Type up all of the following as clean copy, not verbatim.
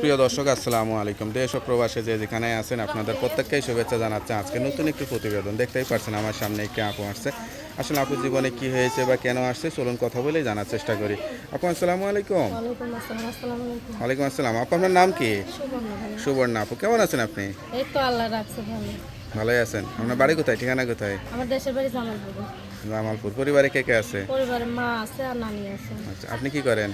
প্রিয় দর্শক আসসালামু আলাইকুম। দেশ ও প্রবাসে যে যেখানে আছেন আপনাদের প্রত্যেককেই শুভেচ্ছা জানাচ্ছে। আজকে নতুন একটি প্রতিবেদন দেখতেই পাচ্ছেন আমার সামনে একটি আপু আসছে। আসলে আপুর জীবনে কি হয়েছে বা কেন আসছে চলুন কথা বলেই জানার চেষ্টা করি। আপু আসসালামু আলাইকুম। ওয়ালাইকুম আসসালাম। আসসালামু আলাইকুম। ওয়ালাইকুম আসসালাম। আপু আপনার নাম কি? সুবর্ণা ভাই। সুবর্ণা। আপু কেমন আছেন আপনি? এই তো আল্লাহ রাখছে ভালো। ভালোই আছেন। আপনার বাড়ি কোথায়, ঠিকানা কোথায়? আমার দেশের বাড়ি জামালপুরে। জামালপুর। পরিবারে কে কে আছে? পরিবারে মা আছে আর নানি আছে। আচ্ছা, আপনি কি করেন?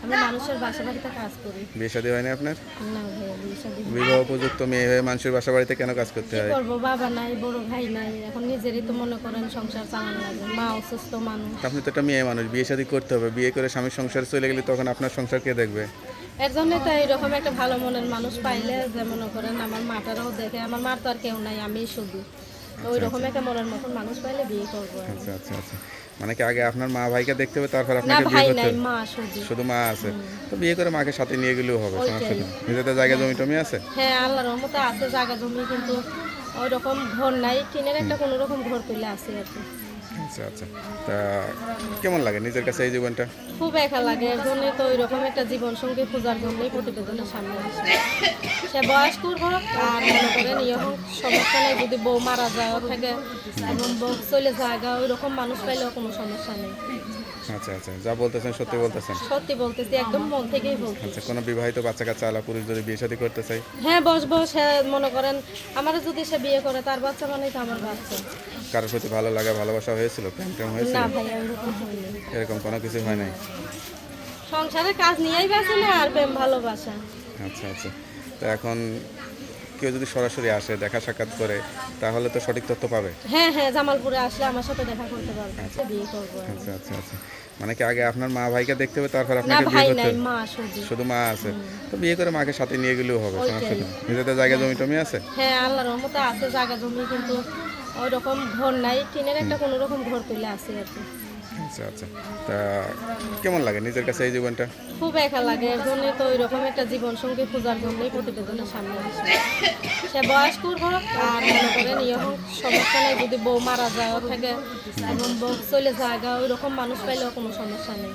আমি মানুষের বাসা বাড়িতে কাজ করি। বিয়ে শাদী হয়নি আপনার? না ভাইয়া বিয়ে শাদী হয়নি। বিবাহ উপযুক্ত মেয়ে হয়ে মানুষের বাসা বাড়িতে কেন কাজ করতে কি হয়? করবো, বাবা নাই, বড় ভাই নাই, এখন নিজেরই তো মনে করেন সংসার চালানো লাগে। মা অসুস্থ মানুষ। আপনি তো একটা মেয়ে মানুষ, বিয়ে শাদী করতে হবে। বিয়ে করে স্বামীর সংসার চলে গেলে তখন আপনার সংসার কে দেখবে? এর জন্য তো এইরকম একটা ভালো মনের মানুষ পাইলে, যে মনে করেন আমার মাটারাও দেখে, আমার মার তো আর কেউ নাই, আমি শুধু ওই রকম একটা মনের মতন মানুষ পাইলে বিয়ে করবো আর কি। আচ্ছা আচ্ছা আচ্ছা, মানে কি আগে আপনার মা ভাইকে দেখতে হবে তারপর না আপনাকে ভাই বিয়ে করতে নাই, হবে? মা শুধু। শুধু মা আছে, তো বিয়ে করে মাকে সাথে নিয়ে গেলেও হবে, ওইটাই। সমস্যা নেই। নিজেদের জায়গা জমি টমি আছে? হ্যাঁ আল্লাহর রহমতে আছে জায়গা জমি, কিন্তু ওই রকম ঘর নাই, টিনের একটা কোনো রকম ঘর পেলে আছে আর কি। আচ্ছা আচ্ছা, তা কেমন লাগে নিজের কাছে এই জীবনটা? খুব একা লাগে, এর জন্যই তো ওই রকম একটা জীবন সঙ্গী খোঁজার জন্যই প্রতিবেদনের সামনে আসে। সে বয়স্ক হোক আর মনে করেন ইয়ে হোক, সমস্যা নেই। যদি বউ মারা যায় ওর থেকে এবং বউ চলে যায়, ওই রকম মানুষ পাইলেও কোনো সমস্যা নেই। আচ্ছা আচ্ছা, যা বলতেছেন সত্যি বলতেছেন? সত্যি বলতেছি, একদম মন থেকেই বলতেছি। আচ্ছা, কোনো বিবাহিত বাচ্চা কাচ্চা আলা পুরুষ যদি বিয়ে শাদী করতে চাই? হ্যাঁ বসবো, সে মনে করেন আমার যদি সে বিয়ে করে, তার বাচ্চা মানেই তো আমার বাচ্চা। কারোর প্রতি ভালো লাগা ভালোবাসা হয়েছিল, প্রেম টেম হয়েছিল? না ভাই ওইরকম হয়নি। এরকম কোনো কিছু হয় নাই? সংসারের কাজ নিয়েই বাঁচে না, আর প্রেম ভালোবাসা। আচ্ছা আচ্ছা, তো এখন কেউ যদি সরাসরি আসে দেখা সাক্ষাৎ করে তাহলে তো সঠিক তথ্য পাবে? হ্যাঁ হ্যাঁ, জামালপুরে আসলে আমার সাথে দেখা করতে পারবে, বিয়ে করবো আর কি। আচ্ছা আচ্ছা আচ্ছা, মানে কি আগে আপনার মা ভাইকে দেখতে হবে তারপর না আপনাকে বিয়ে ভাই করতে নাই, হবে? মা শুধু। শুধু মা আছে, তো বিয়ে করে মাকে সাথে নিয়ে গেলেও হবে, সমস্যা নেই। নিজেদের জায়গা জমি টমি আছে? হ্যাঁ আল্লাহর রহমতে আছে জায়গা জমি, কিন্তু ওই রকম ঘর নাই, টিনের একটা কোনো রকম ঘর পেলে আছে আর কি। আচ্ছা আচ্ছা, তা কেমন লাগে নিজের কাছে এই জীবনটা? খুব একা লাগে, এর জন্যই তো ওই রকম একটা জীবন সঙ্গী খোঁজার জন্যই প্রতিবেদনের সামনে আসে। সে বয়স্ক হোক আর মনে করেন ইয়ে হোক, সমস্যা নেই। যদি বউ মারা যায় ওর থেকে এবং বউ চলে যায়, ওই রকম মানুষ পাইলেও কোনো সমস্যা নেই।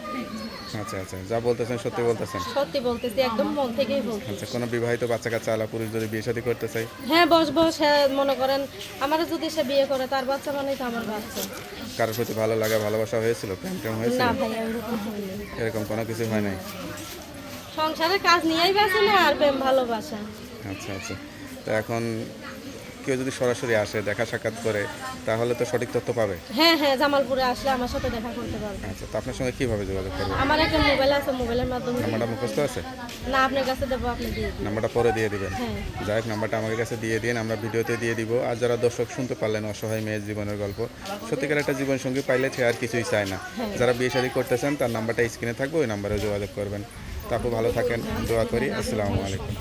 আচ্ছা আচ্ছা, যা বলতেছেন সত্যি বলতেছেন? সত্যি বলতেছি, একদম মন থেকেই বলতেছি। আচ্ছা, কোনো বিবাহিত বাচ্চা কাচ্চা আলা পুরুষ যদি বিয়ে শাদী করতে চাই? হ্যাঁ বসবো, সে মনে করেন আমার যদি সে বিয়ে করে, তার বাচ্চা মানেই তো আমার বাচ্চা। কারোর প্রতি ভালো লাগা ভালোবাসা হয়েছিল, প্রেম টেম হয়েছিল? না ভাই ওইরকম হয়নি। এরকম কোনো কিছু হয় নাই? সংসারের কাজ নিয়েই বাঁচে না, আর প্রেম ভালোবাসা। আচ্ছা আচ্ছা, তো এখন কেউ যদি সরাসরি আসে দেখা সাক্ষাৎ করে তাহলে তো সঠিক তথ্য পাবে? হ্যাঁ হ্যাঁ, জামালপুরে আসলে আমার সাথে দেখা করতে পারবে। আচ্ছা, তো আপনার সঙ্গে কিভাবে যোগাযোগ করবে? আমার একটা মোবাইল আছে, মোবাইলের মাধ্যমে। নাম্বারটা মুখস্থ আছে? না আপনার কাছে দেবো, আপনি দিয়ে দিন। নাম্বারটা পরে দিয়ে দিবেন। হ্যাঁ যাই হোক, নাম্বারটা আমাদের কাছে দিয়ে দিন, আমরা ভিডিওতে দিয়ে দিব। আর যারা দর্শক শুনতে পারলেন অসহায় মেয়ের জীবনের গল্প, সত্যিকার একটা জীবন সঙ্গী পাইলে সে আর কিছুই চায় না। যারা বিয়ে শাদী করতেছেন তার নাম্বারটা স্ক্রিনে থাকবে, ওই নাম্বারে যোগাযোগ করবেন। তা আপু ভালো থাকেন, দোয়া করি। আসসালামু আলাইকুম।